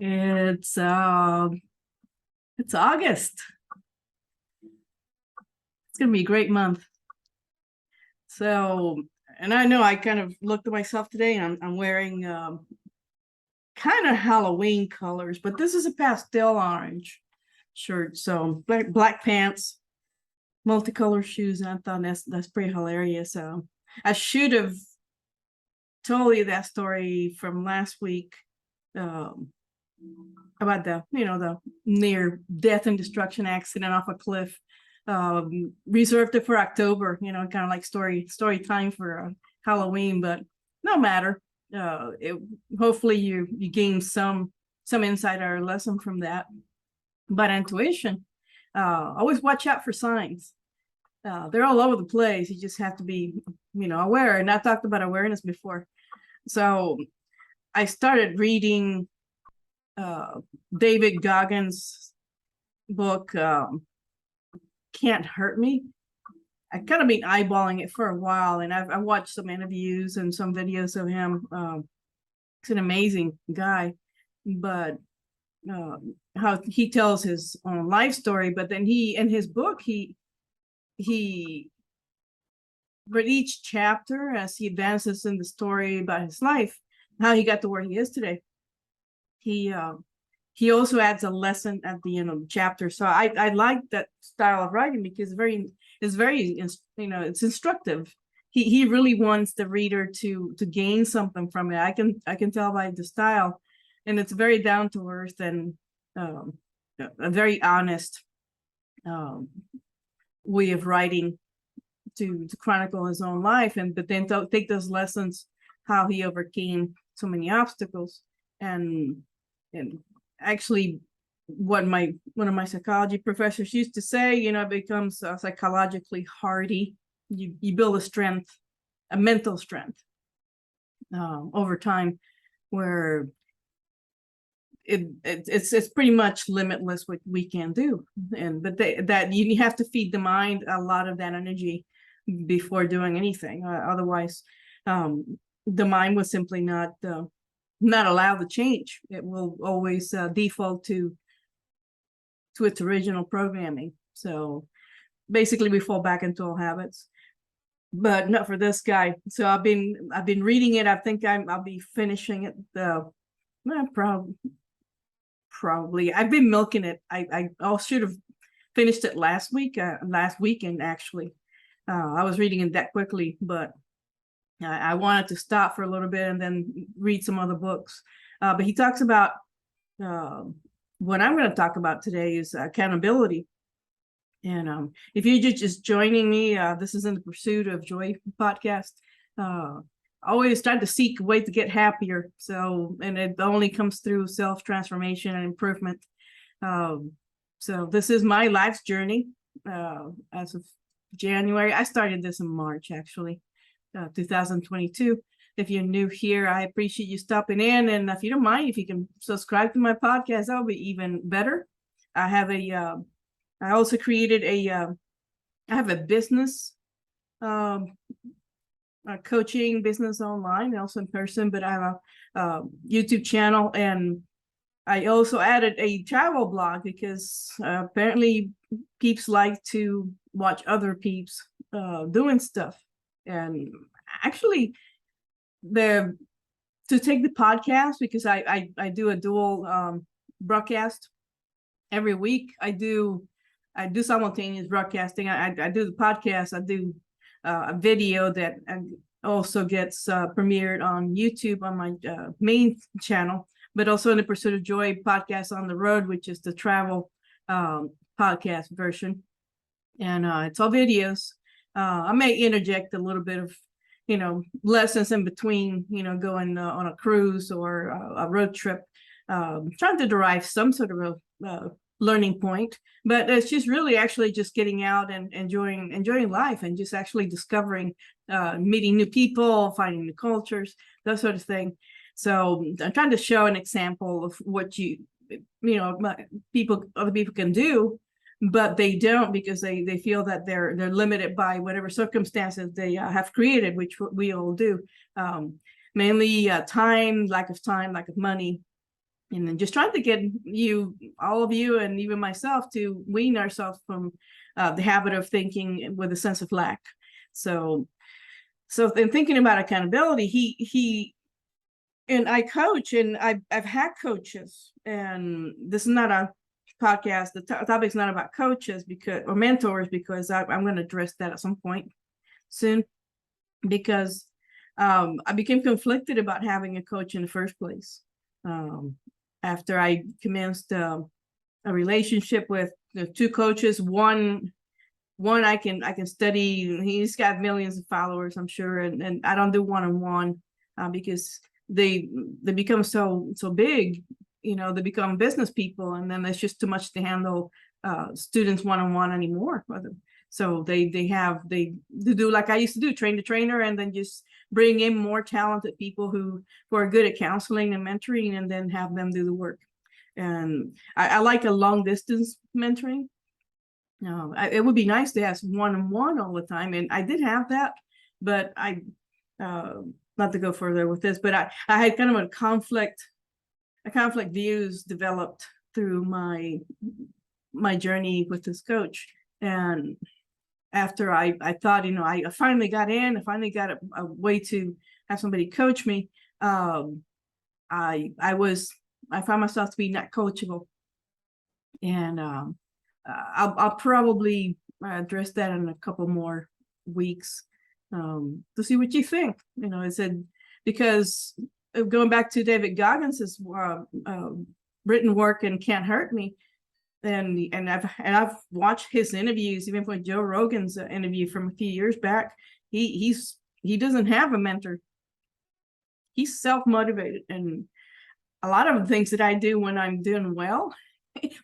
It's August. It's gonna be a great month. So, and I know I kind of looked at myself today, and I'm wearing kind of Halloween colors, but this is a pastel orange shirt. So black pants, multicolor shoes, and I thought that's pretty hilarious. So I should have told you that story from last week. About the near death and destruction accident off a cliff. Reserved it for October, kind of like story time for Halloween, but no matter. Hopefully you gain some insight or lesson from that. But intuition, always watch out for signs. They're all over the place. You just have to be, aware. And I talked about awareness before. So I started reading David Goggins' book, Can't Hurt Me. I kind of been eyeballing it for a while, and I've watched some interviews and some videos of him. He's an amazing guy, but how he tells his own life story, but then in his book, he read each chapter as he advances in the story about his life, how he got to where he is today. He also adds a lesson at the end of the chapter. So I like that style of writing because it's very it's instructive. He really wants the reader to gain something from it. I can tell by the style, and it's very down to earth and a very honest way of writing to chronicle his own life, but then take those lessons, how he overcame so many obstacles, and actually what one of my psychology professors used to say, it becomes psychologically hardy. You build a mental strength over time, where it's pretty much limitless what we can do. But that you have to feed the mind a lot of that energy before doing anything. Otherwise, the mind will simply not allow the change. It will always default to its original programming. So basically we fall back into old habits, but not for this guy. So I've been reading it. I think I'll be finishing it probably. I've been milking it. I should have finished it last weekend actually. I was reading it that quickly, but I wanted to stop for a little bit and then read some other books. But he talks about what I'm going to talk about today is accountability. And if you're just joining me, this is In the Pursuit of Joy podcast. Always trying to seek a way to get happier. And it only comes through self-transformation and improvement. So this is my life's journey as of January. I started this in March, actually. 2022. If you're new here, I appreciate you stopping in, and if you don't mind, if you can subscribe to my podcast, that would be even better. I have I also created I have a business coaching business online, also in person, but I have a YouTube channel, and I also added a travel blog because apparently peeps like to watch other peeps doing stuff. And actually to take the podcast, because I do a dual broadcast every week. I do simultaneous broadcasting. I do the podcast. I do a video that also gets premiered on YouTube on my main channel, but also in the Pursuit of Joy podcast on the road, which is the travel podcast version. And it's all videos. I may interject a little bit of, lessons in between, going on a cruise or a road trip, trying to derive some sort of a learning point. But it's just really actually just getting out and enjoying life, and just actually discovering, meeting new people, finding new cultures, that sort of thing. So I'm trying to show an example of what other people can do, but they don't, because they feel that they're limited by whatever circumstances they have created, which we all do. Mainly lack of money, and then just trying to get all of you, and even myself, to wean ourselves from the habit of thinking with a sense of lack. So in thinking about accountability, he and I coach, and I've had coaches, and this is not a podcast. The topic's not about coaches or mentors, because I'm going to address that at some point soon, because I became conflicted about having a coach in the first place. After I commenced a relationship with two coaches, one I can study. He's got millions of followers, I'm sure, and I don't do one-on-one because they become so big. They become business people, and then there's just too much to handle students one-on-one anymore. So they do like I used to do, train the trainer, and then just bring in more talented people who are good at counseling and mentoring, and then have them do the work. And I like a long distance mentoring. It would be nice to have one-on-one all the time, and I did have that, but not to go further with this, but I had kind of a conflict views developed through my journey with this coach. And after I thought, I finally got a way to have somebody coach me, I found myself to be not coachable. And I'll probably address that in a couple more weeks to see what you think. It said, because going back to David Goggins' written work and Can't Hurt Me, and I've watched his interviews, even for Joe Rogan's interview from a few years back. He doesn't have a mentor. He's self-motivated, and a lot of the things that I do when I'm doing well,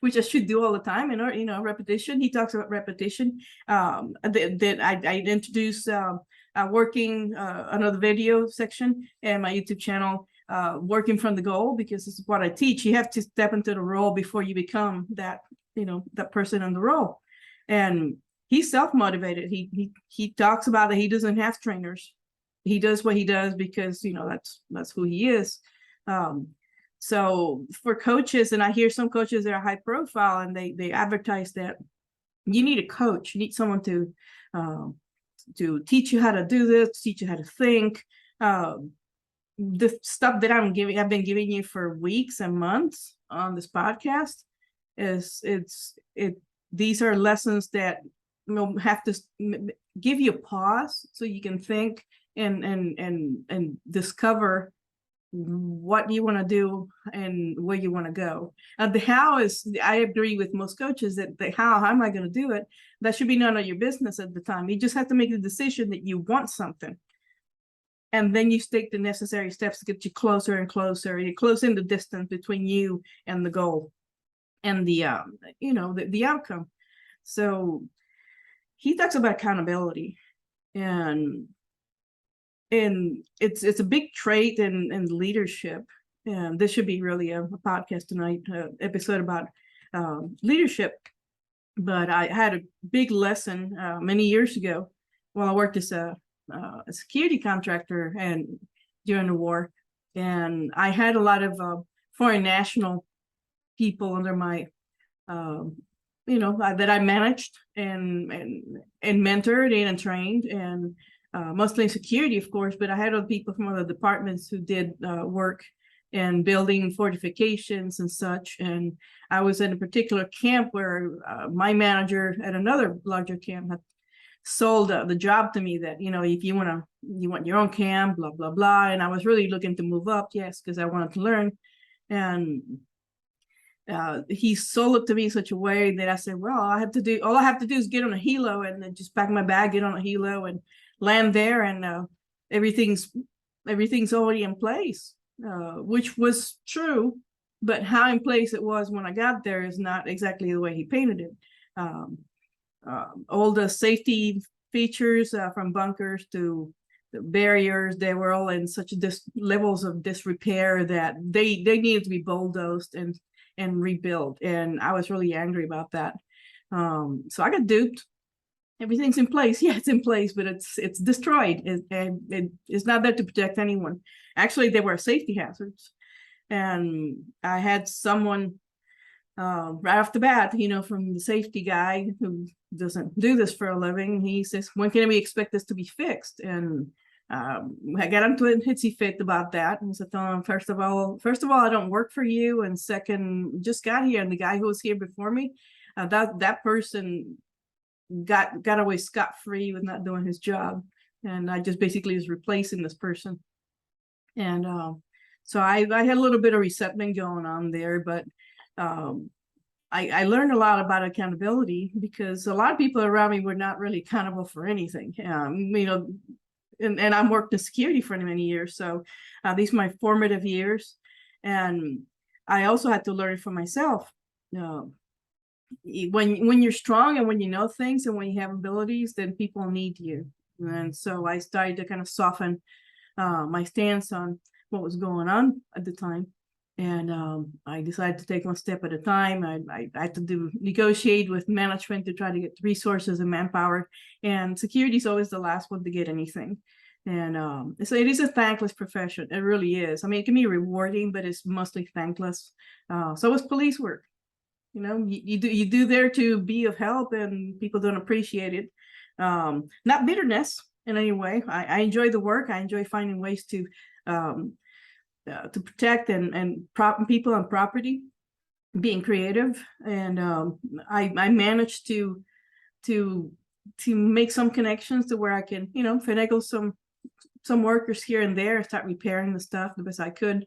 which I should do all the time, repetition. He talks about repetition. That I introduce working another video section in my YouTube channel, working from the goal, because this is what I teach. You have to step into the role before you become that person in the role. And he's self-motivated. He talks about that he doesn't have trainers. He does what he does because that's who he is. So for coaches, and I hear some coaches that are high profile, and they advertise that you need a coach, you need someone to teach you how to do this, teach you how to think. The stuff that I've been giving you for weeks and months on this podcast these are lessons that have to give you a pause so you can think and discover what you want to do and where you want to go. The how is, I agree with most coaches that the how am I going to do it? That should be none of your business at the time. You just have to make the decision that you want something. And then you take the necessary steps to get you closer and closer. You close in the distance between you and the goal and the outcome. So he talks about accountability, and it's a big trait in leadership. And this should be really a podcast tonight, episode about leadership. But I had a big lesson many years ago while I worked as a security contractor and during the war, and I had a lot of foreign national people under my that I managed and mentored and trained, and mostly in security, of course, but I had other people from other departments who did work in building fortifications and such. And I was in a particular camp where my manager at another larger camp had sold the job to me that, if you want your own camp, blah, blah, blah. And I was really looking to move up, yes, because I wanted to learn. And he sold it to me in such a way that I said, well, all I have to do is get on a helo and then just pack my bag, get on a helo and land there, and everything's already in place, which was true, but how in place it was when I got there is not exactly the way he painted it. All the safety features from bunkers to the barriers, they were all in such levels of disrepair that they needed to be bulldozed and rebuilt. And I was really angry about that. So I got duped. Everything's in place. Yeah, it's in place, but it's destroyed. It's not there to protect anyone. Actually, they were safety hazards. And I had someone right off the bat, from the safety guy who doesn't do this for a living. He says, when can we expect this to be fixed? And I got into a hissy fit about that. And so I told him, first of all, I don't work for you. And second, just got here. And the guy who was here before me, that person got away scot-free with not doing his job. And I just basically was replacing this person. And so I had a little bit of resentment going on there, but I learned a lot about accountability, because a lot of people around me were not really accountable for anything. And I worked in security for many years. So these are my formative years. And I also had to learn it for myself. When you're strong and when you know things and when you have abilities, then people need you. And so I started to kind of soften my stance on what was going on at the time. And I decided to take one step at a time. I had to negotiate with management to try to get resources and manpower. And security is always the last one to get anything. And so it is a thankless profession. It really is. I mean, it can be rewarding, but it's mostly thankless. So is police work. You do there to be of help, and people don't appreciate it. Not bitterness in any way. I enjoy the work. I enjoy finding ways to protect and people and property, being creative. And I managed to make some connections to where I can, finagle some workers here and there, start repairing the stuff the best I could.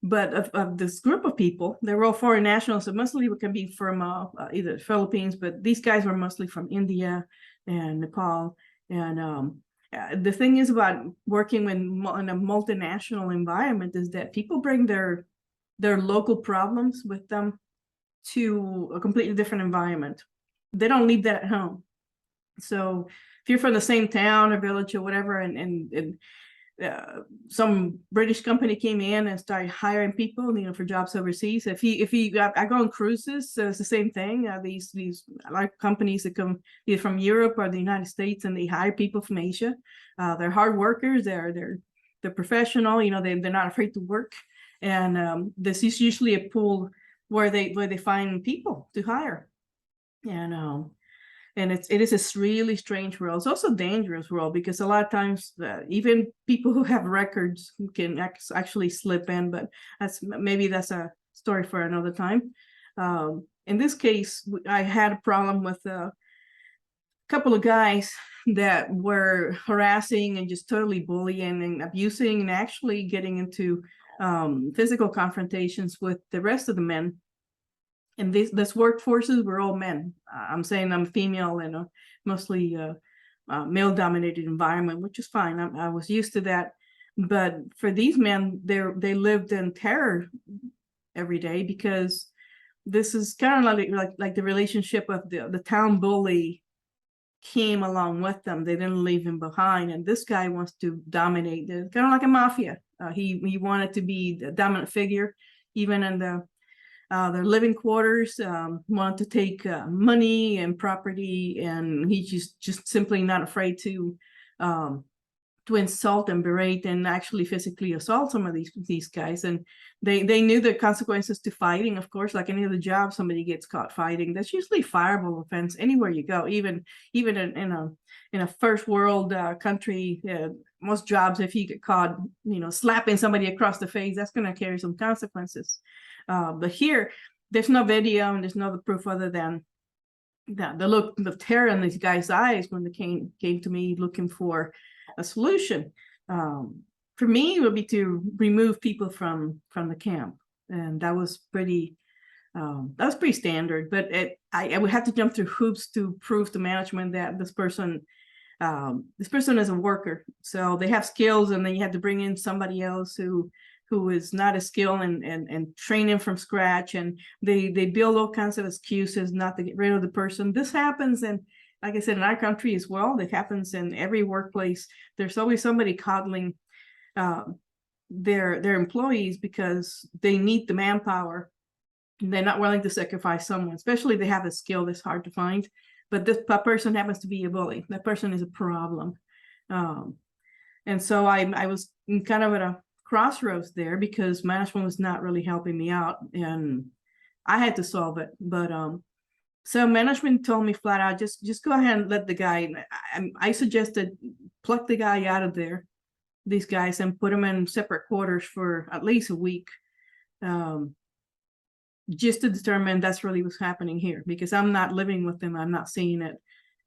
But of this group of people, they were all foreign nationals, so mostly we can be from either Philippines, but these guys were mostly from India and Nepal. And the thing is about working in a multinational environment is that people bring their local problems with them to a completely different environment. They don't leave that at home. So if you're from the same town or village or whatever, and some British company came in and started hiring people, for jobs overseas. I go on cruises, so it's the same thing. These like companies that come either from Europe or the United States, and they hire people from Asia. They're hard workers. They're professional. They're not afraid to work. And this is usually a pool where they find people to hire. And it is a really strange world. It's also a dangerous world, because a lot of times even people who have records can actually slip in, but that's a story for another time. In this case, I had a problem with a couple of guys that were harassing and just totally bullying and abusing, and actually getting into physical confrontations with the rest of the men. And this workforces were all men. I'm saying I'm female in a mostly male-dominated environment, which is fine. I was used to that. But for these men, they lived in terror every day, because this is kind of like the relationship of the town bully came along with them. They didn't leave him behind. And this guy wants to dominate. They're kind of like a mafia. He wanted to be the dominant figure, even in their living quarters, wanted to take money and property, and he's just simply not afraid to insult and berate and actually physically assault some of these guys. And they knew the consequences to fighting. Of course, like any other job, somebody gets caught fighting, that's usually fireable offense anywhere you go. Even in a first world country, most jobs, if you get caught, slapping somebody across the face, that's going to carry some consequences. But here, there's no video and there's no proof other than the look of terror in these guys' eyes when they came to me looking for a solution. For me, it would be to remove people from the camp, and that was pretty standard. But I would have to jump through hoops to prove to management that this person is a worker, so they have skills, and then you have to bring in somebody else who is not as skilled and train him from scratch. And they build all kinds of excuses not to get rid of the person. This happens, and like I said, in our country as well, it happens in every workplace. There's always somebody coddling their employees because they need the manpower. They're not willing to sacrifice someone, especially if they have a skill that's hard to find. But this person happens to be a bully. That person is a problem. And so I was kind of at a crossroads there because management was not really helping me out, and I had to solve it. But so management told me flat out, just go ahead and let the guy. I suggested pluck the guy out of there, these guys, and put them in separate quarters for at least a week, just to determine that's really what's happening here, because I'm not living with them, I'm not seeing it,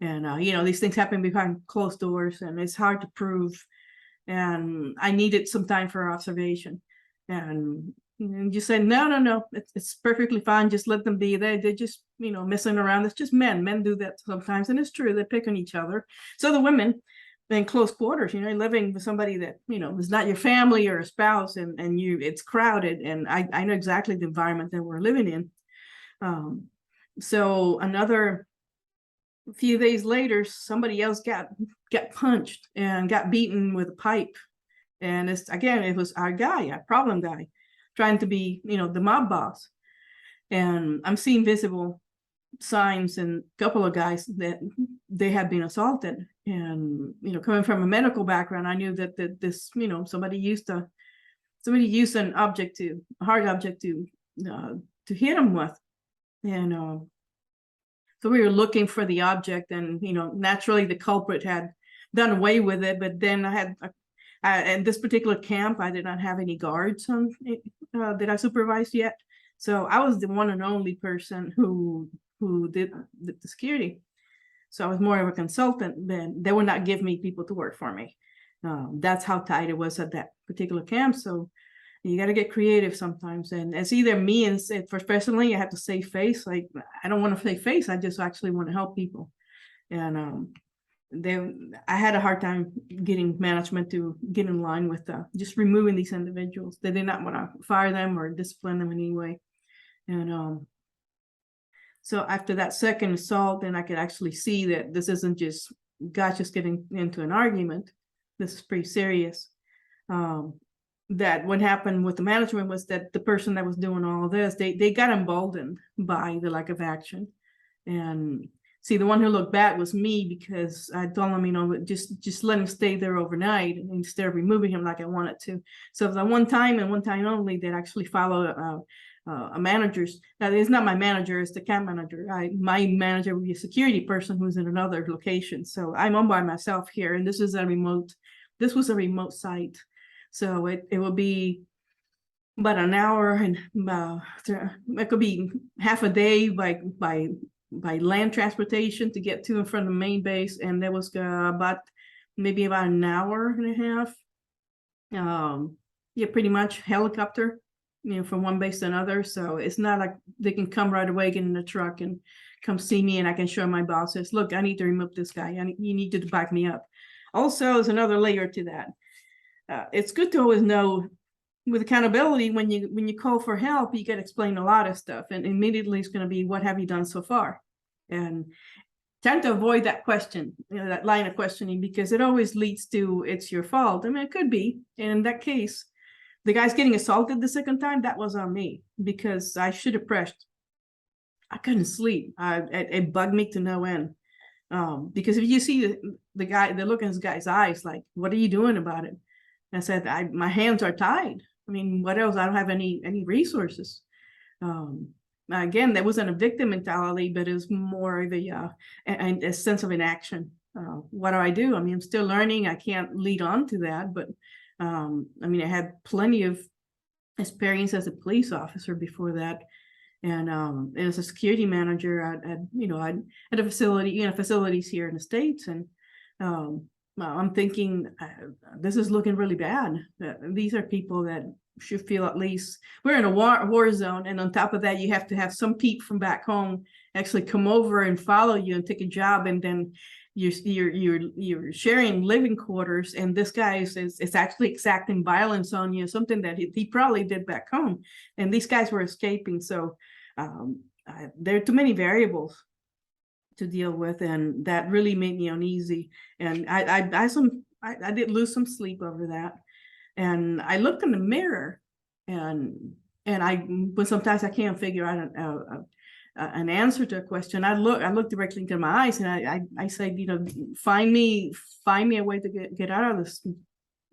and you know, these things happen behind closed doors, and it's hard to prove. And I needed some time for observation, and just said, no, it's perfectly fine. Just let them be. They're just, you know, messing around. It's just men. Men do that sometimes, and it's true. They pick on each other. So the women in close quarters, you know, living with somebody that, you know, is not your family or a spouse, and it's crowded. And I know exactly the environment that we're living in. So another few days later, somebody else got punched and got beaten with a pipe. And it was our guy, our problem guy, trying to be, you know, the mob boss. And I'm seeing visible signs in a couple of guys that they had been assaulted. And, you know, coming from a medical background, I knew that this, you know, somebody used an object, a hard object to hit them with. And so we were looking for the object, and, you know, naturally the culprit had done away with it. But then in this particular camp, I did not have any guards that I supervised yet. So I was the one and only person who did the security. So I was more of a consultant. Then they would not give me people to work for me. That's how tight it was at that particular camp. So you got to get creative sometimes. And it's either me, and for personally, I have to save face. Like, I don't want to save face. I just actually want to help people. And I had a hard time getting management to get in line with just removing these individuals. They did not want to fire them or discipline them in any way. And so after that second assault, then I could actually see that this isn't just guys just getting into an argument. This is pretty serious. That what happened with the management was that the person that was doing all of this, they got emboldened by the lack of action. And see, the one who looked bad was me, because I told him, you know, just let him stay there overnight instead of removing him like I wanted to. So the one time and one time only that actually followed a manager's. Now, it's not my manager, it's the camp manager. My manager would be a security person who's in another location. So I'm on by myself here, and this was a remote site. So it will be about an hour, and it could be half a day by land transportation to get to and from the main base. And there was maybe about an hour and a half. Yeah, pretty much helicopter, you know, from one base to another. So it's not like they can come right away, get in the truck and come see me, and I can show my bosses, look, I need to remove this guy. You need to back me up. Also, there's another layer to that. It's good to always know with accountability, when you call for help, you get to explain a lot of stuff, and immediately it's going to be, what have you done so far? And tend to avoid that question, you know, that line of questioning, because it always leads to, it's your fault. I mean, it could be. And in that case, the guy's getting assaulted the second time, that was on me, because I should have pressed. I couldn't sleep. It bugged me to no end. Because if you see the look in this guy's eyes, like, what are you doing about it? I said, my hands are tied. I mean, what else? I don't have any resources. Again, that wasn't a victim mentality, but it was more of a sense of inaction. What do I do? I mean, I'm still learning. I can't lead on to that, but I mean, I had plenty of experience as a police officer before that, and as a security manager at a facility, facilities here in the States, and I'm thinking, this is looking really bad. These are people that should feel, at least we're in a war zone, and on top of that, you have to have some people from back home actually come over and follow you and take a job, and then you're sharing living quarters, and this guy is actually exacting violence on you, something that he probably did back home, and these guys were escaping. So there are too many variables to deal with, and that really made me uneasy. And I did lose some sleep over that. And I looked in the mirror, and when sometimes I can't figure out an answer to a question, I look directly into my eyes, and I said, find me a way to get out of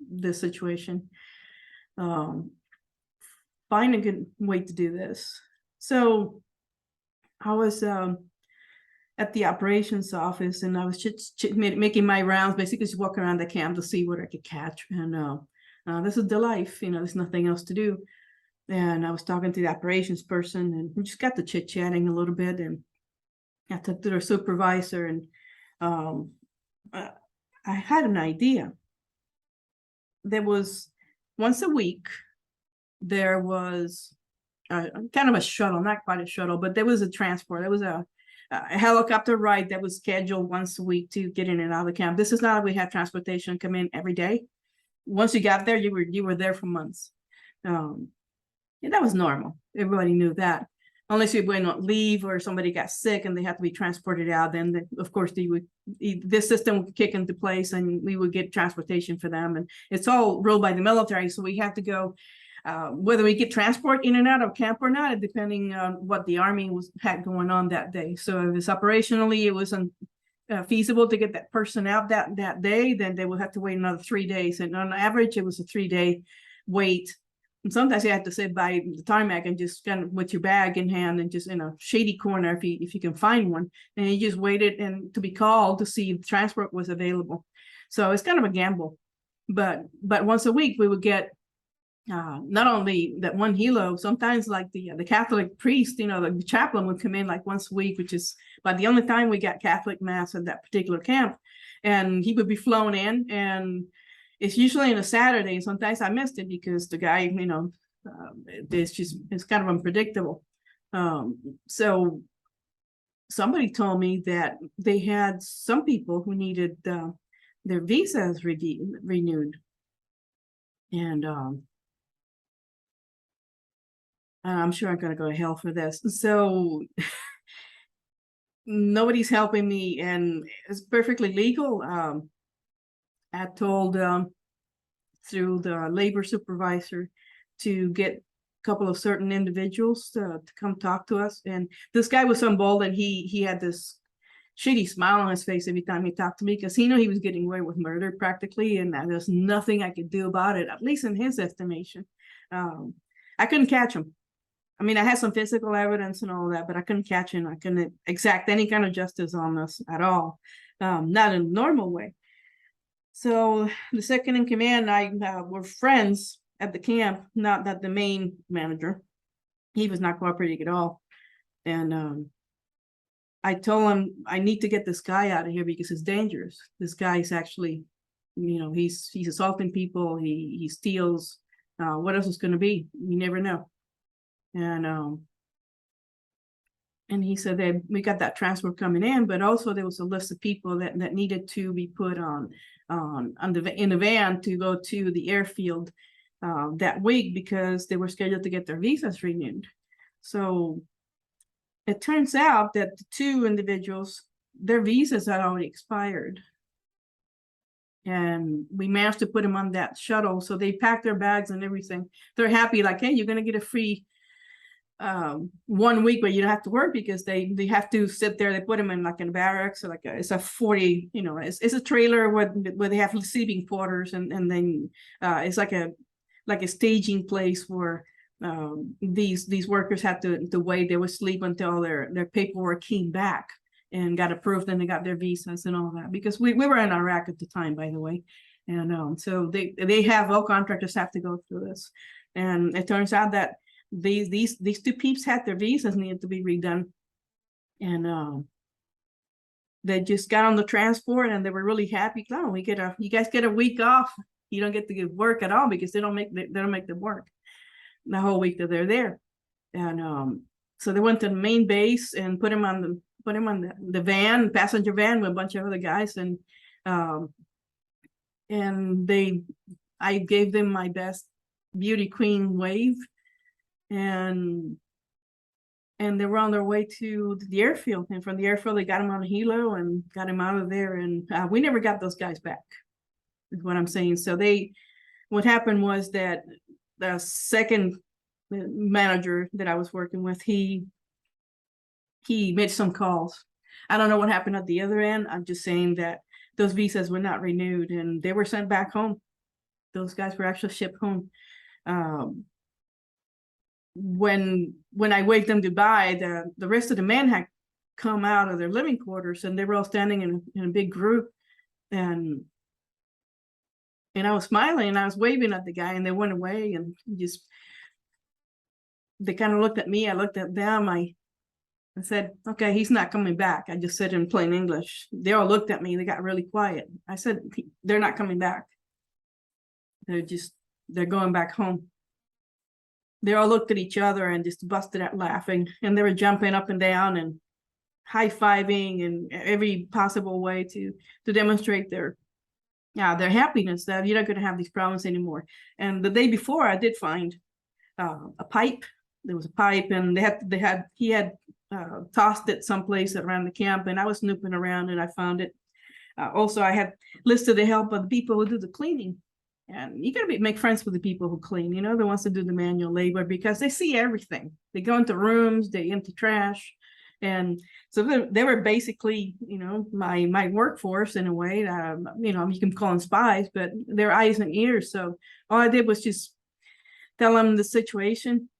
this situation. find a good way to do this. So I was at the operations office, and I was making my rounds, basically just walking around the camp to see what I could catch. And this is the life, there's nothing else to do. And I was talking to the operations person, and we just got to chit-chatting a little bit, and I talked to their supervisor, and I had an idea. There was once a week, there was kind of a shuttle, not quite a shuttle, but there was a transport. There was a helicopter ride that was scheduled once a week to get in and out of the camp. This is not like we had transportation come in every day. Once you got there, you were there for months. And that was normal. Everybody knew that. Unless you went on leave or somebody got sick and they had to be transported out, then of course this system would kick into place, and we would get transportation for them. And it's all ruled by the military, so we have to go. Whether we get transport in and out of camp or not, depending on what the Army had going on that day. So if it's operationally, it wasn't feasible to get that person out that day, then they would have to wait another 3 days. And on average, it was a 3-day wait. And sometimes you have to sit by the tarmac and just kind of with your bag in hand and just in a shady corner if you can find one, and you just waited and to be called to see if transport was available. So it's kind of a gamble. But once a week we would get not only that one helo, sometimes like the Catholic priest, the chaplain would come in like once a week, which is about the only time we got Catholic mass at that particular camp. And he would be flown in, and it's usually on a Saturday. Sometimes I missed it because the guy, it's kind of unpredictable. So somebody told me that they had some people who needed their visas renewed. And I'm sure I'm going to go to hell for this. So nobody's helping me, and it's perfectly legal. I told through the labor supervisor to get a couple of certain individuals to come talk to us. And this guy was so bold, and he had this shitty smile on his face every time he talked to me, because he knew he was getting away with murder practically, and there's nothing I could do about it, at least in his estimation. I couldn't catch him. I mean, I had some physical evidence and all that, but I couldn't catch him. I couldn't exact any kind of justice on us at all, not in a normal way. So the second in command and I were friends at the camp, not that the main manager. He was not cooperating at all. And I told him, I need to get this guy out of here because it's dangerous. This guy's actually, he's assaulting people. He steals. What else is going to be? You never know. And he said that we got that transport coming in, but also there was a list of people that needed to be put in the van to go to the airfield that week because they were scheduled to get their visas renewed. So it turns out that the two individuals, their visas had already expired. And we managed to put them on that shuttle. So they packed their bags and everything. They're happy, like, hey, you're going to get a free 1 week where you don't have to work, because they have to sit there. They put them in like in barracks, or it's a 40, it's a trailer where they have sleeping quarters, and then it's like a staging place where these workers had to wait. They would sleep until their paperwork came back and got approved, and they got their visas and all that, because we were in Iraq at the time, by the way. And so they have, all contractors have to go through this. And it turns out that these two peeps had their visas needed to be redone, and they just got on the transport, and they were really happy. Oh, you guys get a week off. You don't get to work at all, because they don't make them work the whole week that they're there. And so they went to the main base and put him on the passenger van with a bunch of other guys, and I gave them my best beauty queen wave. And they were on their way to the airfield, and from the airfield they got him on a helo and got him out of there. And we never got those guys back, is what I'm saying. So what happened was that the second manager that I was working with, he made some calls. I don't know what happened at the other end. I'm just saying that those visas were not renewed, and they were sent back home. Those guys were actually shipped home. When I waved them goodbye, the rest of the men had come out of their living quarters, and they were all standing in a big group, and I was smiling and I was waving at the guy, and they went away, and just they kind of looked at me. I looked at them. I said, okay, he's not coming back. I just said in plain English. They all looked at me. They got really quiet. I said, they're not coming back. They're going back home. They all looked at each other and just busted out laughing, and they were jumping up and down and high-fiving in every possible way to demonstrate their happiness that you're not going to have these problems anymore. And the day before, I did find a pipe. There was a pipe, and he had tossed it someplace around the camp, and I was snooping around and I found it. Also, I had listed the help of the people who do the cleaning. And you got to make friends with the people who clean, the ones that do the manual labor, because they see everything. They go into rooms, they empty trash. And so they were basically, my workforce in a way. You can call them spies, but they're eyes and ears. So all I did was just tell them the situation,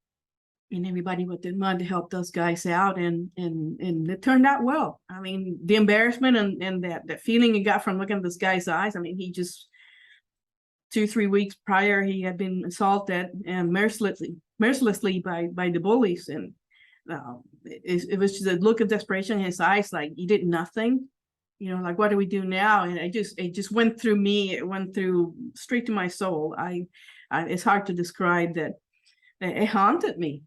and everybody did mind to help those guys out, and it turned out well. I mean, the embarrassment and that feeling you got from looking at this guy's eyes. I mean, he just 2-3 weeks prior, he had been assaulted and mercilessly by the bullies, and it was just a look of desperation in his eyes, like he did nothing, like, what do we do now? And it just went through me. It went through straight to my soul. It's hard to describe that. It haunted me.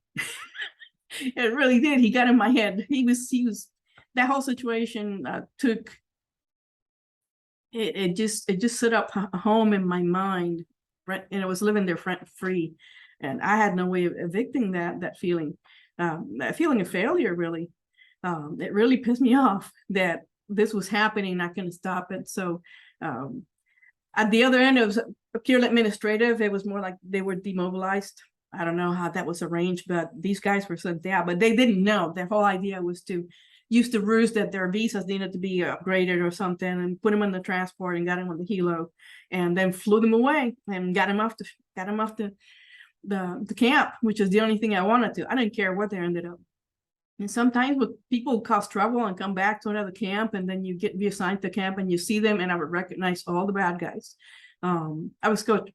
It really did. He got in my head. He was that whole situation took. It just set up a home in my mind, right? And it was living there rent free, and I had no way of evicting that feeling of failure. Really, it really pissed me off that this was happening. I couldn't stop it. So at the other end, it was purely administrative. It was more like they were demobilized. I don't know how that was arranged, but these guys were sent out, but they didn't know. Their whole idea was to use the ruse that their visas needed to be upgraded or something, and put them in the transport and got them on the helo, and then flew them away and got them off the camp, which is the only thing I wanted to. I didn't care what they ended up. And sometimes with people cause trouble and come back to another camp, and then you get reassigned to camp and you see them, and I would recognize all the bad guys. I would go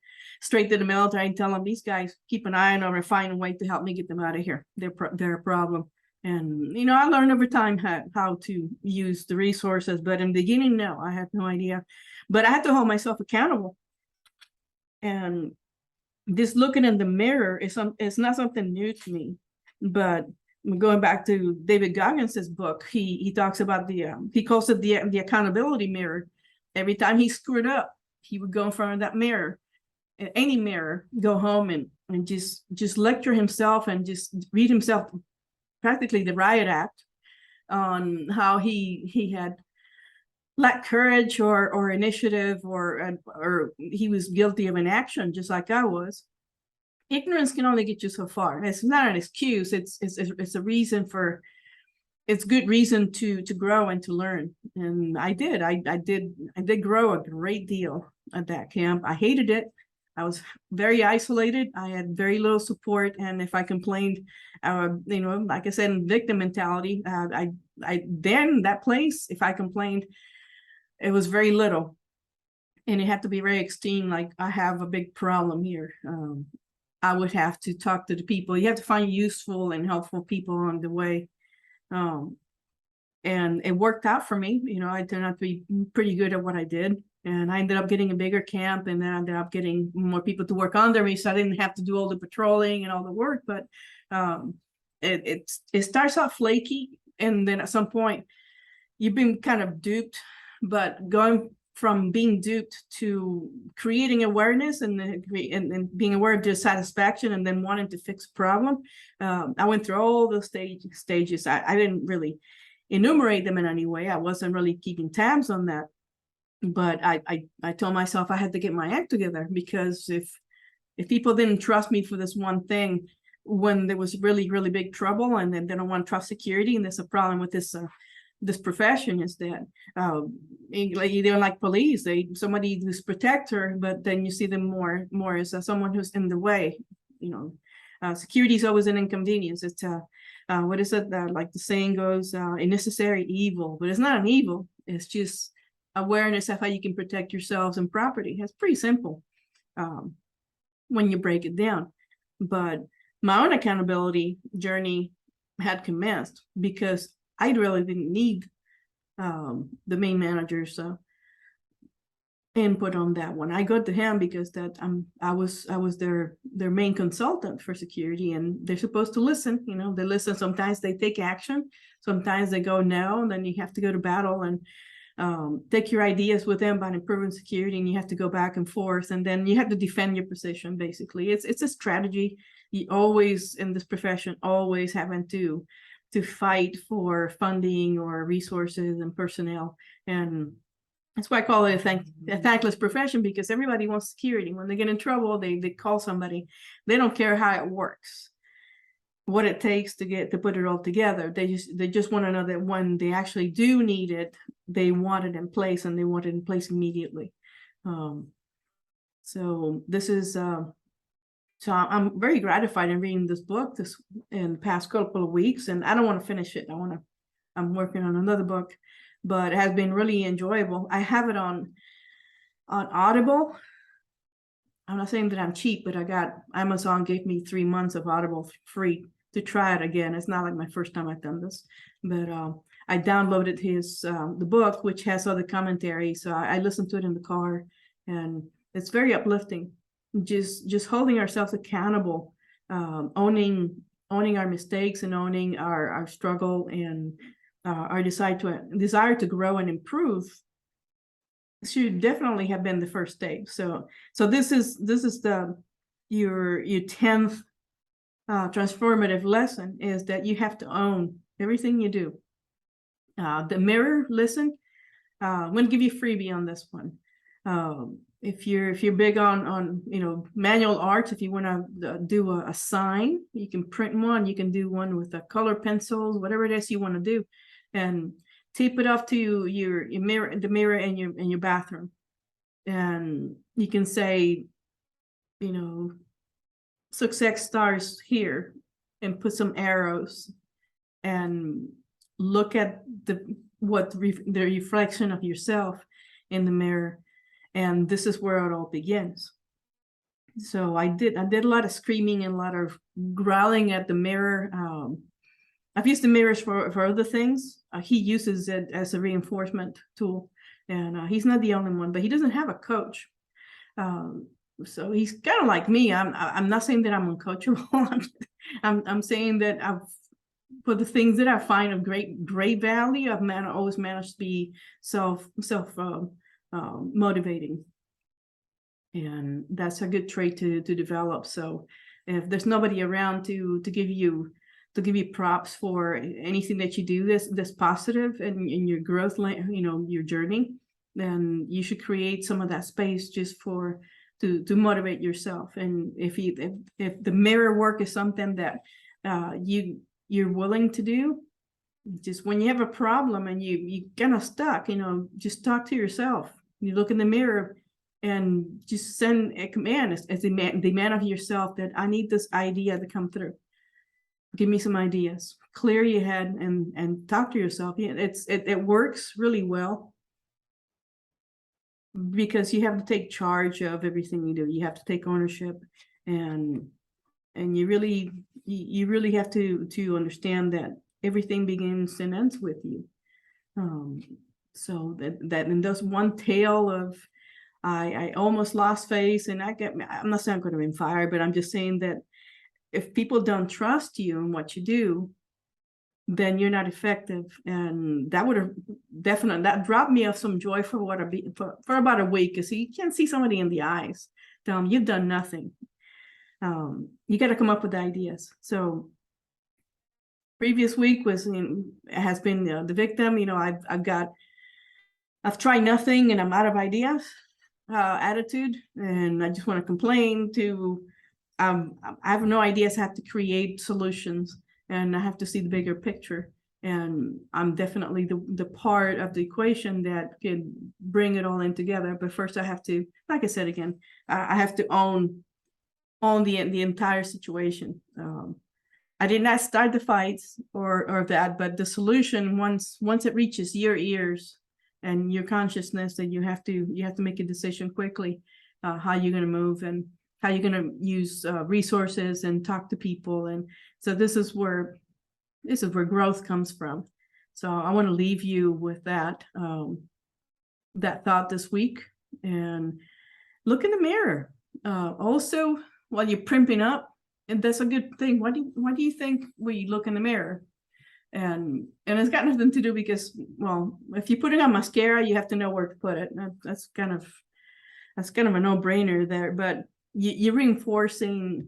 straight to the military and tell them, these guys, keep an eye on them and find a way to help me get them out of here. They're a problem. And, I learned over time how to use the resources, but in the beginning, no, I had no idea. But I had to hold myself accountable. And this looking in the mirror it's not something new to me. But going back to David Goggins' book, he talks about he calls it the accountability mirror. Every time he screwed up, he would go in front of that mirror, any mirror, go home and just lecture himself and just read himself practically the riot act on how he had lacked courage or initiative, or he was guilty of inaction, just like I was. Ignorance can only get you so far. It's not an excuse. It's a reason for. It's good reason to grow and to learn. And I did. I did grow a great deal at that camp. I hated it. I was very isolated. I had very little support, and if I complained, like I said, in victim mentality, then that place, if I complained, it was very little, and it had to be very extreme. Like, I have a big problem here. I would have to talk to the people. You have to find useful and helpful people on the way, and it worked out for me. I turned out to be pretty good at what I did. And I ended up getting a bigger camp, and then I ended up getting more people to work under me, so I didn't have to do all the patrolling and all the work. But it starts out flaky, and then at some point you've been kind of duped. But going from being duped to creating awareness and being aware of dissatisfaction, and then wanting to fix a problem, I went through all those stages. I didn't really enumerate them in any way. I wasn't really keeping tabs on that. But I told myself I had to get my act together, because if people didn't trust me for this one thing, when there was really, really big trouble, and then they don't want to trust security, and there's a problem with this this profession is that they're like police. Somebody who's protector, but then you see them more as someone who's in the way. Security is always an inconvenience. It's what is it? Like the saying goes, a necessary evil, but it's not an evil. It's just awareness of how you can protect yourselves and property. It's pretty simple when you break it down. But my own accountability journey had commenced because I really didn't need the main manager's input on that one. I got to him because I was their main consultant for security, and they're supposed to listen. They listen. Sometimes they take action. Sometimes they go no, and then you have to go to battle and take your ideas with them about improving security, and you have to go back and forth, and then you have to defend your position. Basically, it's a strategy. You always in this profession always having to fight for funding or resources and personnel, and that's why I call it a thankless profession, because everybody wants security. When they get in trouble, they call somebody. They don't care how it works, what it takes to put it all together. They just want to know that when they actually do need it, they want it in place, and they want it in place immediately. So this is so I'm very gratified in reading this book in the past couple of weeks, and I don't want to finish it. I'm working on another book, but it has been really enjoyable. I have it on Audible. I'm not saying that I'm cheap, but Amazon gave me 3 months of Audible free to try it again. It's not like my first time I've done this, but I downloaded the book, which has other commentary. So I listened to it in the car, and it's very uplifting. Just holding ourselves accountable, owning our mistakes, and owning our struggle, and our desire to grow and improve should definitely have been the first step. So this is your 10th transformative lesson, is that you have to own everything you do. The mirror, listen. I'm going to give you a freebie on this one. If you're big on manual arts, if you want to do a sign, you can print one. You can do one with color pencils, whatever it is you want to do, and tape it off to your mirror, the mirror in your bathroom, and you can say, success starts here, and put some arrows, and look at the reflection of yourself in the mirror. And this is where it all begins. So I did a lot of screaming and a lot of growling at the mirror. I've used the mirrors for other things. He uses it as a reinforcement tool, and he's not the only one, but he doesn't have a coach. So he's kind of like me. I'm not saying that I'm uncoachable. I'm saying that for the things that I find of great value, I've always managed to be self motivating, and that's a good trait to develop. So if there's nobody around to give you props for anything that you do this positive in your growth, your journey, then you should create some of that space just to motivate yourself. And if the mirror work is something that you're willing to do, just when you have a problem and you kind of stuck, just talk to yourself. You look in the mirror and just send a command as the man of yourself that I need this idea to come through. Give me some ideas. Clear your head and talk to yourself. It works really well, because you have to take charge of everything you do. You have to take ownership, and you really have to understand that everything begins and ends with you. So that in those one tale of I almost lost face, and I'm not saying I'm going to be fired, but I'm just saying that if people don't trust you and what you do, then you're not effective. And that would have that dropped me of some joy for about a week, because you can't see somebody in the eyes, tell them you've done nothing. You got to come up with ideas. So previous week has been the victim. I've tried nothing and I'm out of ideas attitude, and I just want to complain to I have no ideas how to create solutions, and I have to see the bigger picture. And I'm definitely the part of the equation that can bring it all in together. But first I have to, like I said again, I have to own the entire situation. I did not start the fights or that, but the solution, once it reaches your ears and your consciousness, that you have to make a decision quickly, how you're going to move and how you're going to use resources and talk to people. And so this is where growth comes from. So I want to leave you with that thought this week, and look in the mirror. Also, while you're primping up, and that's a good thing. Why do you think we look in the mirror? And it's got nothing to do because, well, if you're putting on mascara, you have to know where to put it. That's kind of a no-brainer there. But you're reinforcing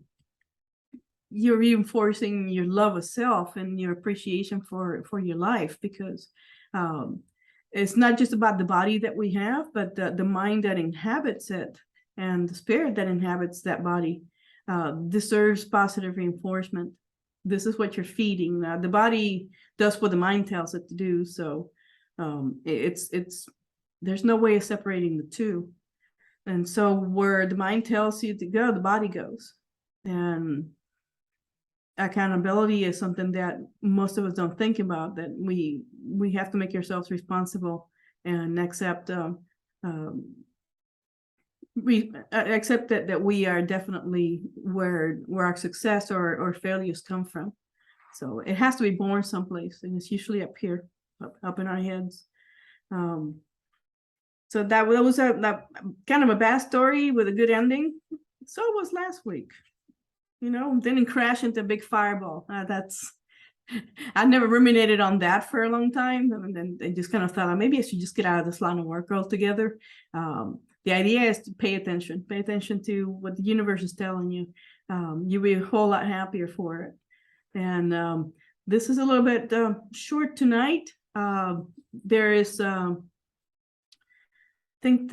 your love of self and your appreciation for your life, because it's not just about the body that we have, but the mind that inhabits it and the spirit that inhabits that body deserves positive reinforcement. This is what you're feeding. The body does what the mind tells it to do. So there's no way of separating the two. And so where the mind tells you to go, the body goes. And accountability is something that most of us don't think about, that we have to make ourselves responsible and accept that we are definitely where our success or failures come from. So it has to be born someplace, and it's usually up here, up in our heads. So that was that kind of a bad story with a good ending. So it was last week. Didn't crash into a big fireball. I never ruminated on that for a long time. And then I just kind of thought, maybe I should just get out of this line of work altogether. The idea is to pay attention to what the universe is telling you. You'll be a whole lot happier for it. And this is a little bit short tonight. There is, I think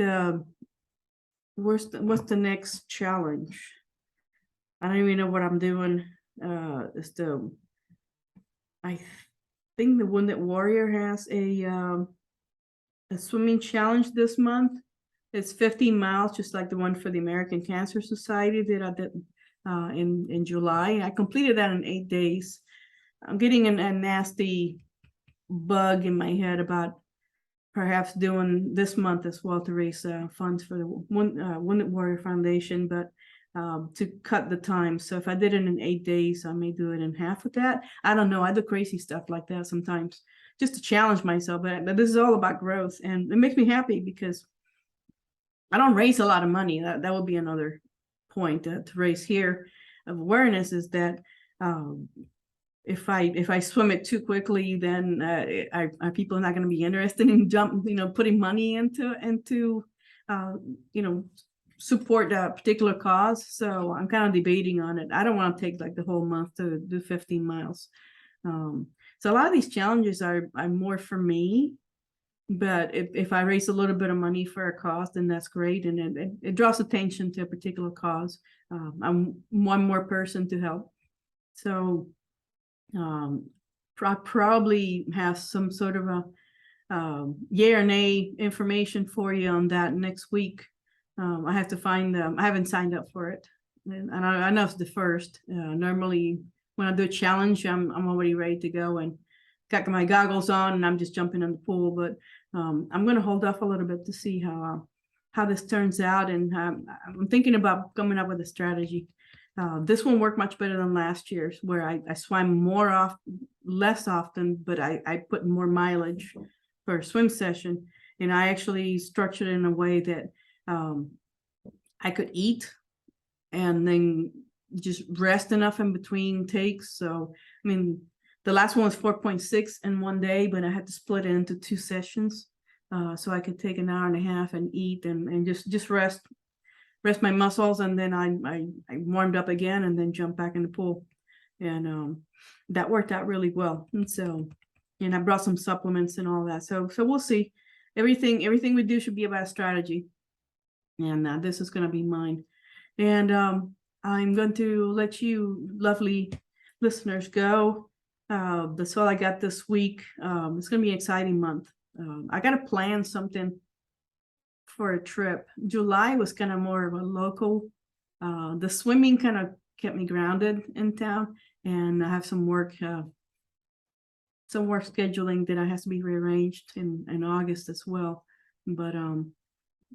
what's the next challenge? I don't even know what I'm doing. I think the Wounded Warrior has a swimming challenge this month. It's 15 miles, just like the one for the American Cancer Society that I did in July. I completed that in 8 days. I'm getting a nasty bug in my head about perhaps doing this month as well to raise funds for the Wounded Warrior Foundation, but to cut the time. So if I did it in 8 days, I may do it in half of that. I don't know. I do crazy stuff like that sometimes just to challenge myself. But this is all about growth, and it makes me happy because I don't raise a lot of money. That would be another point to raise here of awareness, is that if I swim it too quickly, then are people not going to be interested in putting money into support a particular cause. So I'm kind of debating on it. I don't want to take like the whole month to do 15 miles. So a lot of these challenges are more for me, but if I raise a little bit of money for a cause, then that's great. And it draws attention to a particular cause. I'm one more person to help. So probably have some sort of a yay or nay information for you on that next week. I have to find I haven't signed up for it, and I know it's the first. Normally when I do a challenge, I'm already ready to go and got my goggles on and I'm just jumping in the pool. But I'm going to hold off a little bit to see how this turns out, and I'm thinking about coming up with a strategy. This one worked much better than last year's, where I swam less often, but I put more mileage for a swim session, and I actually structured it in a way that I could eat and then just rest enough in between takes. So, I mean, the last one was 4.6 in one day, but I had to split it into 2 sessions. So I could take an hour and a half and eat and just rest my muscles. And then I warmed up again and then jumped back in the pool. And that worked out really well. And I brought some supplements and all that. So we'll see. Everything we do should be about strategy. And this is going to be mine. And I'm going to let you lovely listeners go. That's all I got this week. It's gonna be an exciting month. I gotta plan something for a trip. July was kind of more of a local. The swimming kind of kept me grounded in town, and I have some work scheduling that has to be rearranged in August as well. But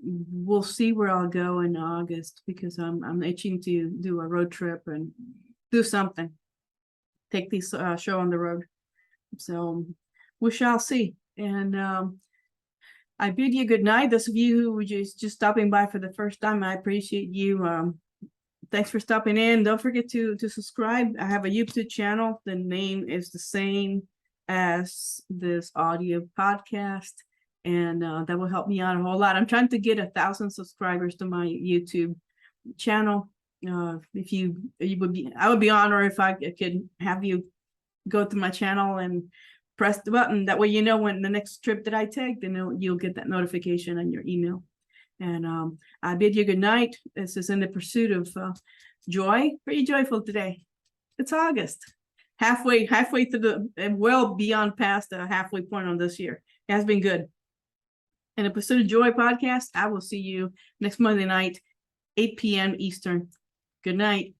we'll see where I'll go in August, because I'm itching to do a road trip and do something. Take this show on the road. So we shall see. And I bid you good night. Those of you who were just stopping by for the first time, I appreciate you. Thanks for stopping in. Don't forget to subscribe. I have a YouTube channel. The name is the same as this audio podcast, and that will help me out a whole lot. I'm trying to get 1,000 subscribers to my YouTube channel. If you would be, I would be honored if I could have you go to my channel and press the button. That way, you know, when the next trip that I take, then you'll get that notification on your email. And I bid you good night. This is In the Pursuit of Joy. Are you joyful today? It's August, halfway through the, well beyond past the halfway point on this year. It has been good. In the Pursuit of Joy podcast, I will see you next Monday night, 8 p.m. Eastern. Good night.